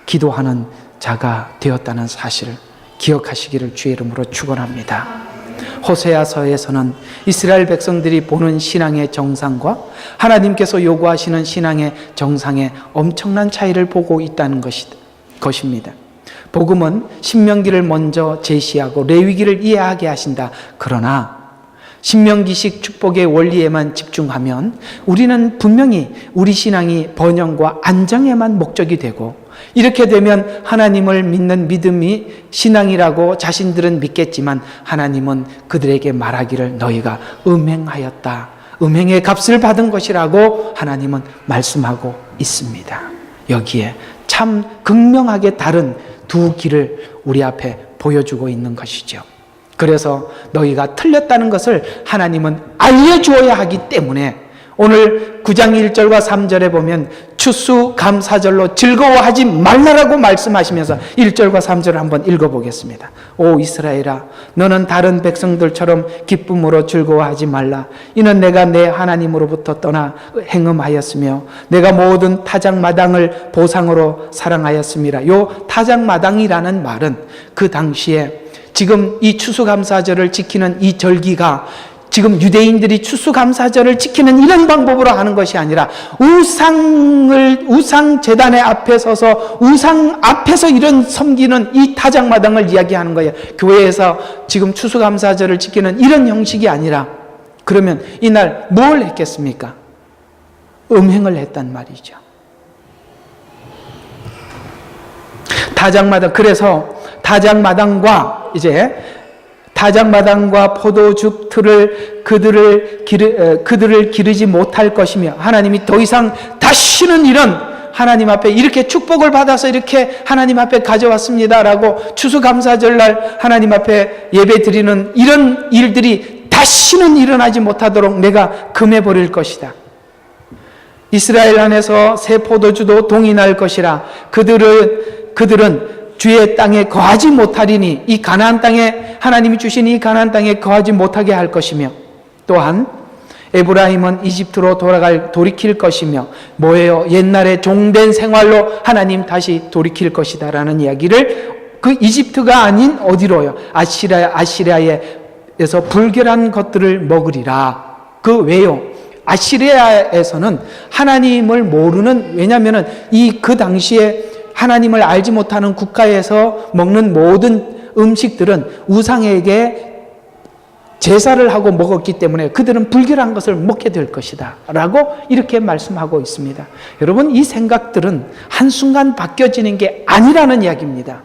기도하는 자가 되었다는 사실을 기억하시기를 주의 이름으로 축원합니다. 호세아서에서는 이스라엘 백성들이 보는 신앙의 정상과 하나님께서 요구하시는 신앙의 정상에 엄청난 차이를 보고 있다는 것입니다. 복음은 신명기를 먼저 제시하고 레위기를 이해하게 하신다. 그러나 신명기식 축복의 원리에만 집중하면 우리는 분명히 우리 신앙이 번영과 안정에만 목적이 되고 이렇게 되면 하나님을 믿는 믿음이 신앙이라고 자신들은 믿겠지만 하나님은 그들에게 말하기를 너희가 음행하였다. 음행의 값을 받은 것이라고 하나님은 말씀하고 있습니다. 여기에 참 극명하게 다른 두 길을 우리 앞에 보여주고 있는 것이죠. 그래서 너희가 틀렸다는 것을 하나님은 알려주어야 하기 때문에 오늘 9장 1절과 3절에 보면 추수감사절로 즐거워하지 말라라고 말씀하시면서 1절과 3절을 한번 읽어보겠습니다. 오 이스라엘아, 너는 다른 백성들처럼 기쁨으로 즐거워하지 말라. 이는 내가 내 하나님으로부터 떠나 행음하였으며 내가 모든 타작마당을 보상으로 사랑하였습니다. 요 타작마당이라는 말은 그 당시에 지금 이 추수감사절을 지키는 이 절기가 지금 유대인들이 추수감사절을 지키는 이런 방법으로 하는 것이 아니라 우상 제단의 앞에 서서 우상 앞에서 이런 섬기는 이 타작마당을 이야기하는 거예요. 교회에서 지금 추수감사절을 지키는 이런 형식이 아니라 그러면 이날 뭘 했겠습니까? 음행을 했단 말이죠. 타작마당, 그래서 타작마당과 포도죽 틀을 그들을 기르지 못할 것이며 하나님이 더 이상 다시는 이런 하나님 앞에 이렇게 축복을 받아서 이렇게 하나님 앞에 가져왔습니다라고 추수감사절날 하나님 앞에 예배 드리는 이런 일들이 다시는 일어나지 못하도록 내가 금해버릴 것이다. 이스라엘 안에서 새 포도주도 동이 날 것이라. 그들은 주의 땅에 거하지 못하리니 이 가나안 땅에 하나님이 주신 이 가나안 땅에 거하지 못하게 할 것이며 또한 에브라임은 이집트로 돌이킬 것이며 뭐예요? 옛날에 종된 생활로 하나님 다시 돌이킬 것이다 라는 이야기를 그 이집트가 아닌 어디로요? 아시리아에서 불결한 것들을 먹으리라. 그 왜요? 아시리아에서는 하나님을 모르는, 왜냐하면 그 당시에 하나님을 알지 못하는 국가에서 먹는 모든 음식들은 우상에게 제사를 하고 먹었기 때문에 그들은 불결한 것을 먹게 될 것이다 라고 이렇게 말씀하고 있습니다. 여러분, 이 생각들은 한순간 바뀌어지는 게 아니라는 이야기입니다.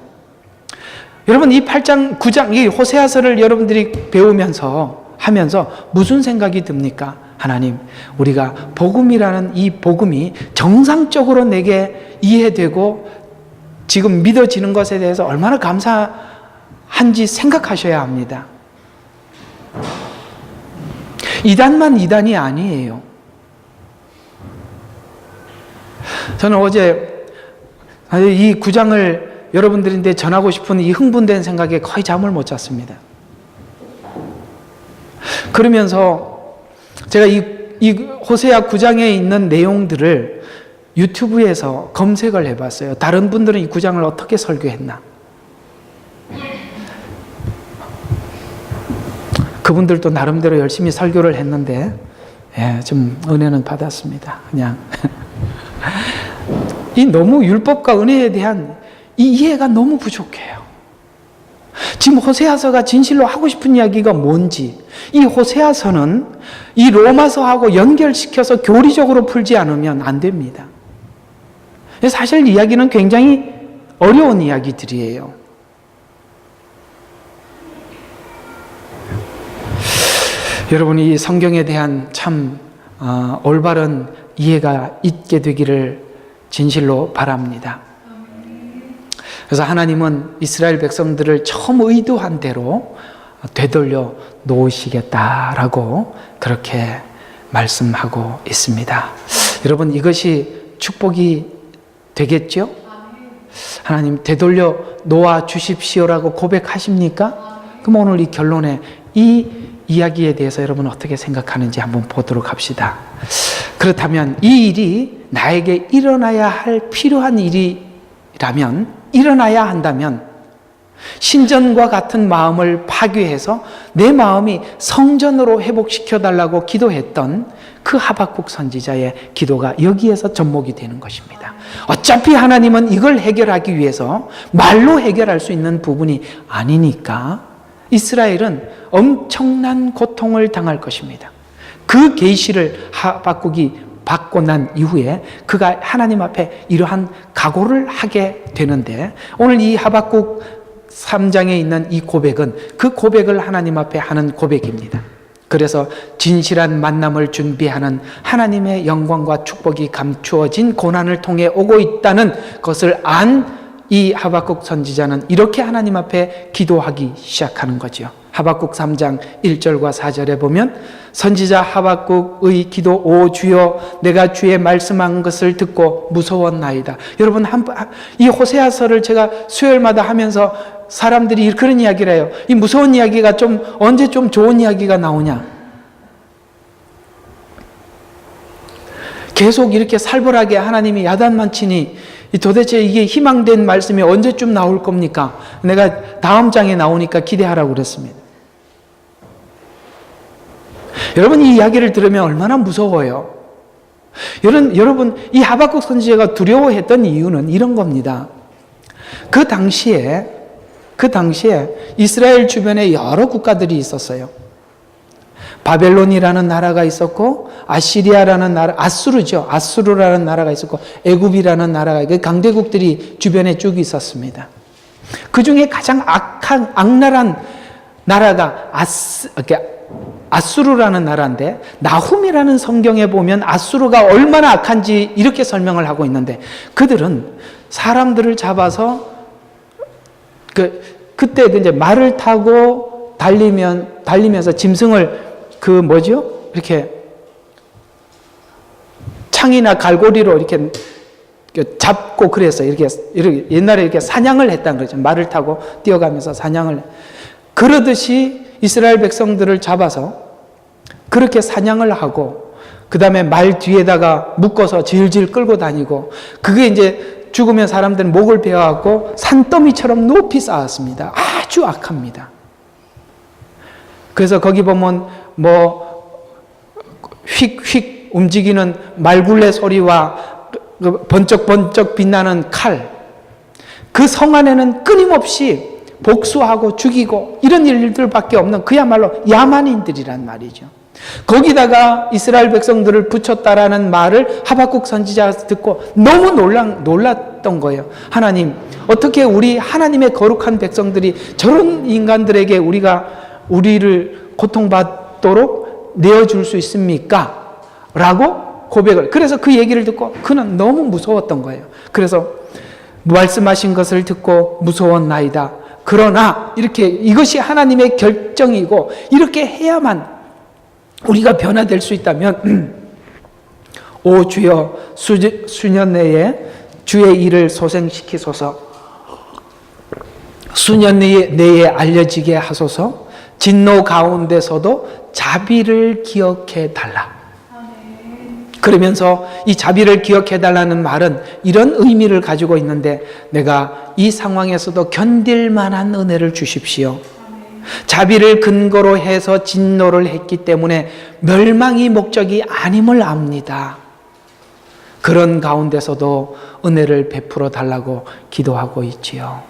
여러분, 이 8장 9장 이 호세아서를 여러분들이 하면서 무슨 생각이 듭니까? 하나님, 우리가 복음이라는 이 복음이 정상적으로 내게 이해되고 지금 믿어지는 것에 대해서 얼마나 감사한지 생각하셔야 합니다. 이단만 이단이 아니에요. 저는 어제 이 구장을 여러분들인데 전하고 싶은 이 흥분된 생각에 거의 잠을 못 잤습니다. 그러면서 제가 이 호세아 9장에 있는 내용들을 유튜브에서 검색을 해봤어요. 다른 분들은 이 9장을 어떻게 설교했나. 그분들도 나름대로 열심히 설교를 했는데 좀 은혜는 받았습니다. 그냥 이 너무 율법과 은혜에 대한 이 이해가 너무 부족해요. 지금 호세아서가 진실로 하고 싶은 이야기가 뭔지, 이 호세아서는 이 로마서하고 연결시켜서 교리적으로 풀지 않으면 안 됩니다. 사실 이야기는 굉장히 어려운 이야기들이에요. 여러분이 이 성경에 대한 참 올바른 이해가 있게 되기를 진실로 바랍니다. 그래서 하나님은 이스라엘 백성들을 처음 의도한 대로 되돌려 놓으시겠다라고 그렇게 말씀하고 있습니다. 여러분, 이것이 축복이 되겠죠? 하나님 되돌려 놓아 주십시오라고 고백하십니까? 그럼 오늘 이 결론에 이 이야기에 대해서 여러분 어떻게 생각하는지 한번 보도록 합시다. 그렇다면 이 일이 나에게 일어나야 할 필요한 일이라면, 일어나야 한다면 신전과 같은 마음을 파괴해서 내 마음이 성전으로 회복시켜달라고 기도했던 그 하박국 선지자의 기도가 여기에서 접목이 되는 것입니다. 어차피 하나님은 이걸 해결하기 위해서 말로 해결할 수 있는 부분이 아니니까 이스라엘은 엄청난 고통을 당할 것입니다. 그 계시를 하박국이 받고 난 이후에 그가 하나님 앞에 이러한 각오를 하게 되는데, 오늘 이 하박국 3장에 있는 이 고백은 그 고백을 하나님 앞에 하는 고백입니다. 그래서 진실한 만남을 준비하는 하나님의 영광과 축복이 감추어진 고난을 통해 오고 있다는 것을 안 이 하박국 선지자는 이렇게 하나님 앞에 기도하기 시작하는 거죠. 하박국 3장 1절과 4절에 보면 선지자 하박국의 기도, 오 주여 내가 주의 말씀한 것을 듣고 무서웠나이다. 여러분, 이 호세아서를 제가 수요일마다 하면서 사람들이 그런 이야기를 해요. 이 무서운 이야기가 언제 좀 좋은 이야기가 나오냐. 계속 이렇게 살벌하게 하나님이 야단만 치니 도대체 이게 희망된 말씀이 언제쯤 나올 겁니까? 내가 다음 장에 나오니까 기대하라고 그랬습니다. 여러분, 이 이야기를 들으면 얼마나 무서워요. 여러분, 이 하박국 선지자가 두려워했던 이유는 이런 겁니다. 그 당시에 이스라엘 주변에 여러 국가들이 있었어요. 바벨론이라는 나라가 있었고, 아시리아라는 나라, 아수르라는 나라가 있었고, 애굽이라는 나라가 있고, 강대국들이 주변에 쭉 있었습니다. 그 중에 가장 악랄한 나라가 아수르라는 나라인데, 나훔이라는 성경에 보면 아수르가 얼마나 악한지 이렇게 설명을 하고 있는데, 그들은 사람들을 잡아서 그때 이제 말을 타고 달리면서 짐승을 이렇게 창이나 갈고리로 이렇게 잡고 그랬어요. 이렇게 옛날에 이렇게 사냥을 했다는 거죠. 말을 타고 뛰어가면서 사냥을. 그러듯이 이스라엘 백성들을 잡아서 그렇게 사냥을 하고, 그 다음에 말 뒤에다가 묶어서 질질 끌고 다니고, 그게 이제 죽으면 사람들은 목을 베어갖고 산더미처럼 높이 쌓았습니다. 아주 악합니다. 그래서 거기 보면 휙휙 움직이는 말굴레 소리와 번쩍번쩍 빛나는 칼, 그 성 안에는 끊임없이 복수하고 죽이고 이런 일들밖에 없는 그야말로 야만인들이란 말이죠. 거기다가 이스라엘 백성들을 붙였다라는 말을 하박국 선지자가 듣고 너무 놀랐던 거예요. 하나님, 어떻게 우리 하나님의 거룩한 백성들이 저런 인간들에게 우리를 고통받도록 내어줄 수 있습니까? 라고 고백을. 그래서 그 얘기를 듣고 그는 너무 무서웠던 거예요. 그래서 말씀하신 것을 듣고 무서웠나이다. 그러나 이것이 하나님의 결정이고 이렇게 해야만 우리가 변화될 수 있다면 오 주여 수년 내에 주의 일을 소생시키소서. 수년 내에 알려지게 하소서. 진노 가운데서도 자비를 기억해 달라. 그러면서 이 자비를 기억해 달라는 말은 이런 의미를 가지고 있는데, 내가 이 상황에서도 견딜 만한 은혜를 주십시오. 자비를 근거로 해서 진노를 했기 때문에 멸망이 목적이 아님을 압니다. 그런 가운데서도 은혜를 베풀어 달라고 기도하고 있지요.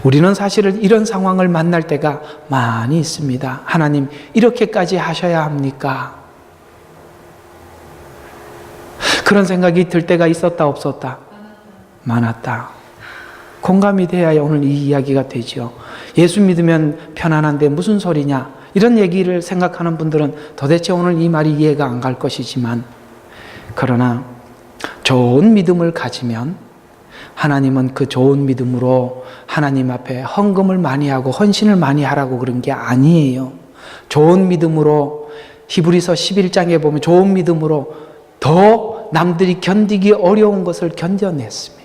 우리는 사실은 이런 상황을 만날 때가 많이 있습니다. 하나님, 이렇게까지 하셔야 합니까? 그런 생각이 들 때가 있었다 없었다? 많았다. 공감이 돼야 오늘 이 이야기가 되지요. 예수 믿으면 편안한데 무슨 소리냐, 이런 얘기를 생각하는 분들은 도대체 오늘 이 말이 이해가 안 갈 것이지만, 그러나 좋은 믿음을 가지면 하나님은 그 좋은 믿음으로 하나님 앞에 헌금을 많이 하고 헌신을 많이 하라고 그런 게 아니에요. 좋은 믿음으로, 히브리서 11장에 보면 좋은 믿음으로 더 남들이 견디기 어려운 것을 견뎌냈습니다.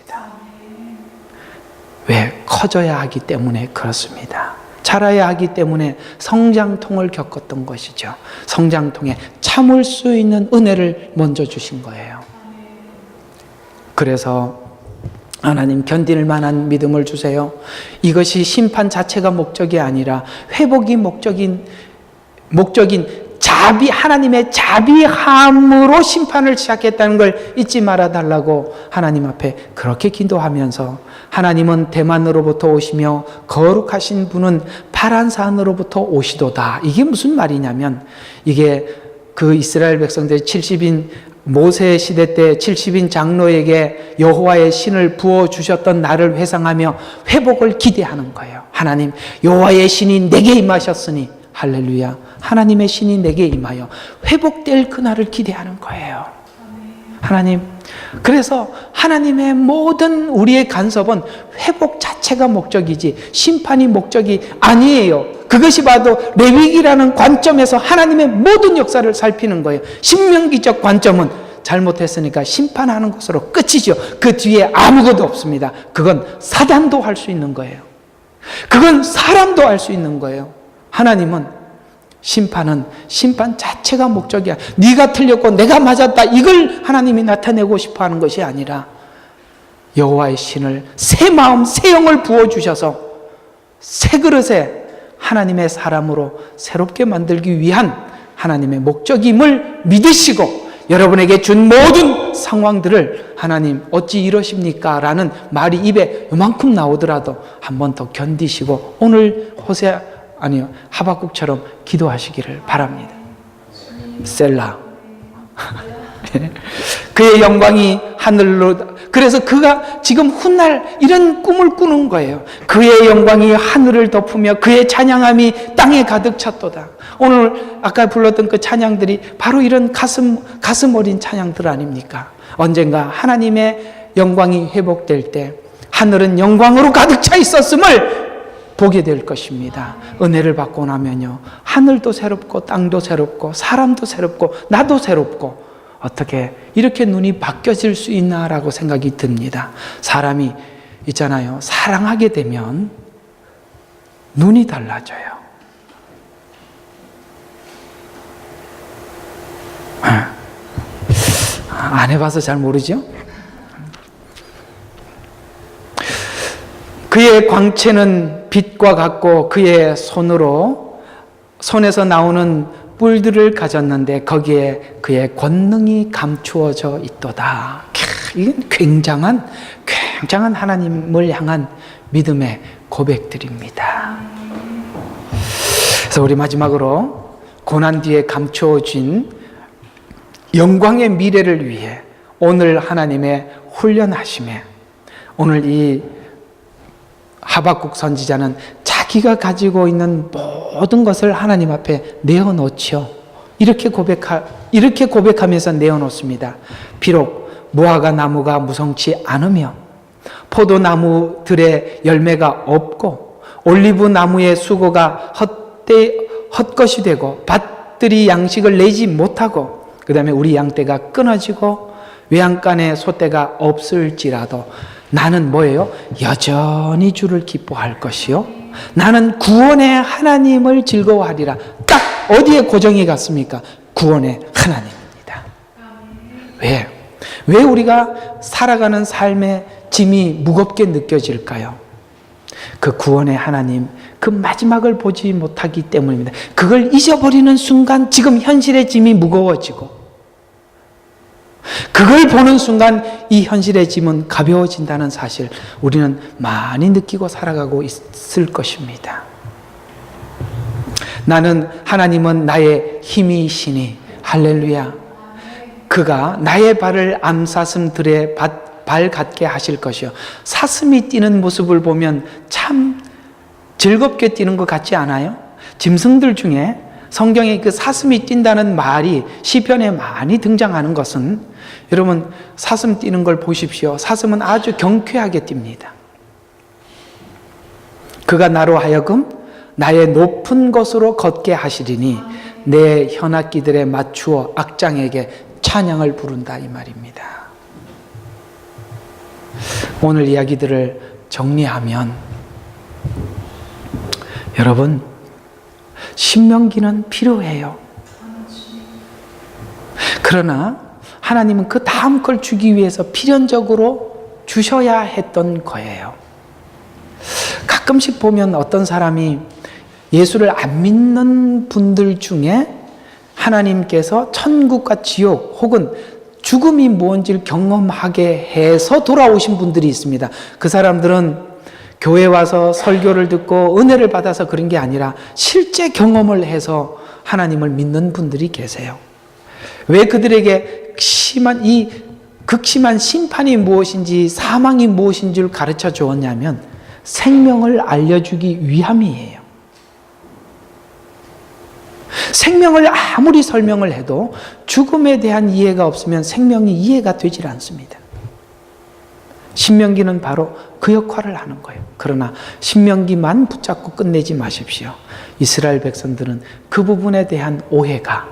왜? 커져야 하기 때문에 그렇습니다. 자라야 하기 때문에 성장통을 겪었던 것이죠. 성장통에 참을 수 있는 은혜를 먼저 주신 거예요. 그래서 하나님, 견딜 만한 믿음을 주세요. 이것이 심판 자체가 목적이 아니라 회복이 목적인 자비, 하나님의 자비함으로 심판을 시작했다는 걸 잊지 말아 달라고 하나님 앞에 그렇게 기도하면서, 하나님은 대만으로부터 오시며 거룩하신 분은 파란 산으로부터 오시도다. 이게 무슨 말이냐면, 이게 그 이스라엘 백성들이 70인 모세 시대 때 70인 장로에게 여호와의 신을 부어주셨던 날을 회상하며 회복을 기대하는 거예요. 하나님, 여호와의 신이 내게 임하셨으니, 할렐루야, 하나님의 신이 내게 임하여 회복될 그날을 기대하는 거예요. 하나님, 그래서 하나님의 모든 우리의 간섭은 회복 자체가 목적이지 심판이 목적이 아니에요. 그것이 바로 레위기라는 관점에서 하나님의 모든 역사를 살피는 거예요. 신명기적 관점은 잘못했으니까 심판하는 것으로 끝이죠. 그 뒤에 아무것도 없습니다. 그건 사단도 할 수 있는 거예요. 그건 사람도 할 수 있는 거예요. 하나님은 심판 자체가 목적이야. 네가 틀렸고 내가 맞았다, 이걸 하나님이 나타내고 싶어하는 것이 아니라 여호와의 신을, 새 마음, 새 영을 부어주셔서 새 그릇에 하나님의 사람으로 새롭게 만들기 위한 하나님의 목적임을 믿으시고, 여러분에게 준 모든 상황들을 하나님 어찌 이러십니까? 라는 말이 입에 요만큼 나오더라도 한 번 더 견디시고 오늘 하박국처럼 기도하시기를 바랍니다. 셀라. 그의 영광이 하늘로, 그래서 그가 지금 훗날 이런 꿈을 꾸는 거예요. 그의 영광이 하늘을 덮으며 그의 찬양함이 땅에 가득 찼도다. 오늘 아까 불렀던 그 찬양들이 바로 이런 가슴 어린 찬양들 아닙니까? 언젠가 하나님의 영광이 회복될 때 하늘은 영광으로 가득 차 있었음을 보게 될 것입니다. 은혜를 받고 나면요, 하늘도 새롭고 땅도 새롭고 사람도 새롭고 나도 새롭고, 어떻게 이렇게 눈이 바뀌어질 수 있나라고 생각이 듭니다. 사람이 있잖아요, 사랑하게 되면 눈이 달라져요. 안 해봐서 잘 모르죠? 그의 광채는 빛과 같고 그의 손에서 나오는 뿔들을 가졌는데 거기에 그의 권능이 감추어져 있도다. 이건 굉장한 하나님을 향한 믿음의 고백들입니다. 그래서 우리 마지막으로 고난 뒤에 감추어진 영광의 미래를 위해 오늘 하나님의 훈련하심에, 오늘 이 하박국 선지자는 자기가 가지고 있는 모든 것을 하나님 앞에 내어놓죠. 이렇게 고백하면서 내어놓습니다. 비록 무화과 나무가 무성치 않으며 포도나무들의 열매가 없고 올리브 나무의 수고가 헛것이 되고 밭들이 양식을 내지 못하고 그 다음에 우리 양떼가 끊어지고 외양간에 소떼가 없을지라도 나는 뭐예요? 여전히 주를 기뻐할 것이요 나는 구원의 하나님을 즐거워하리라. 딱 어디에 고정이 갔습니까? 구원의 하나님입니다. 왜 우리가 살아가는 삶의 짐이 무겁게 느껴질까요? 그 구원의 하나님, 그 마지막을 보지 못하기 때문입니다. 그걸 잊어버리는 순간 지금 현실의 짐이 무거워지고 그걸 보는 순간 이 현실의 짐은 가벼워진다는 사실 우리는 많이 느끼고 살아가고 있을 것입니다. 나는 하나님은 나의 힘이시니 할렐루야. 그가 나의 발을 암사슴들의 발 같게 하실 것이요. 사슴이 뛰는 모습을 보면 참 즐겁게 뛰는 것 같지 않아요? 짐승들 중에 성경에 그 사슴이 뛴다는 말이 시편에 많이 등장하는 것은 여러분 사슴 뛰는 걸 보십시오. 사슴은 아주 경쾌하게 뜁니다. 그가 나로 하여금 나의 높은 곳으로 걷게 하시리니 내 현악기들에 맞추어 악장에게 찬양을 부른다 이 말입니다. 오늘 이야기들을 정리하면 여러분 신명기는 필요해요. 그러나 하나님은 그 다음 걸 주기 위해서 필연적으로 주셔야 했던 거예요. 가끔씩 보면 어떤 사람이 예수를 안 믿는 분들 중에 하나님께서 천국과 지옥 혹은 죽음이 뭔지를 경험하게 해서 돌아오신 분들이 있습니다. 그 사람들은 교회 와서 설교를 듣고 은혜를 받아서 그런 게 아니라 실제 경험을 해서 하나님을 믿는 분들이 계세요. 왜 그들에게 이 극심한 심판이 무엇인지 사망이 무엇인지를 가르쳐 주었냐면 생명을 알려주기 위함이에요. 생명을 아무리 설명을 해도 죽음에 대한 이해가 없으면 생명이 이해가 되질 않습니다. 신명기는 바로 그 역할을 하는 거예요. 그러나 신명기만 붙잡고 끝내지 마십시오. 이스라엘 백성들은 그 부분에 대한 오해가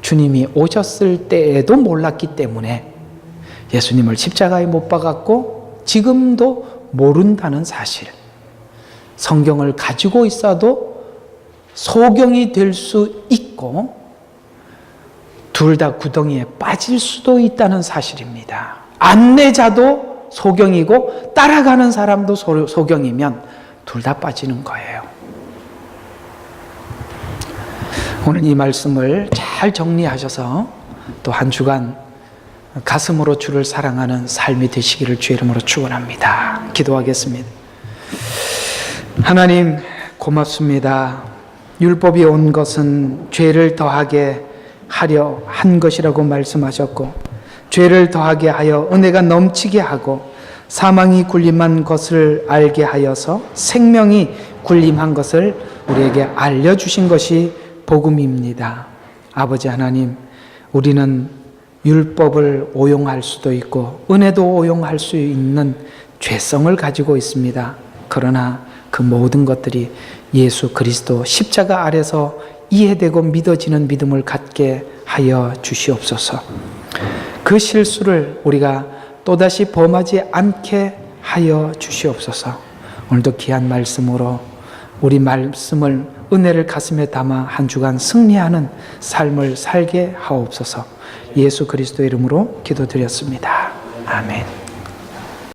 주님이 오셨을 때에도 몰랐기 때문에 예수님을 십자가에 못 박았고 지금도 모른다는 사실. 성경을 가지고 있어도 소경이 될 수 있고 둘 다 구덩이에 빠질 수도 있다는 사실입니다. 안내자도 소경이고 따라가는 사람도 소경이면 둘 다 빠지는 거예요. 오늘 이 말씀을 잘 정리하셔서 또 한 주간 가슴으로 주를 사랑하는 삶이 되시기를 주의 이름으로 축원합니다. 기도하겠습니다. 하나님 고맙습니다. 율법이 온 것은 죄를 더하게 하려 한 것이라고 말씀하셨고 죄를 더하게 하여 은혜가 넘치게 하고 사망이 군림한 것을 알게 하여서 생명이 군림한 것을 우리에게 알려주신 것이 복음입니다. 아버지 하나님, 우리는 율법을 오용할 수도 있고 은혜도 오용할 수 있는 죄성을 가지고 있습니다. 그러나 그 모든 것들이 예수 그리스도 십자가 아래서 이해되고 믿어지는 믿음을 갖게 하여 주시옵소서. 그 실수를 우리가 또다시 범하지 않게 하여 주시옵소서. 오늘도 귀한 말씀으로 우리 말씀을 은혜를 가슴에 담아 한 주간 승리하는 삶을 살게 하옵소서. 예수 그리스도의 이름으로 기도드렸습니다. 아멘.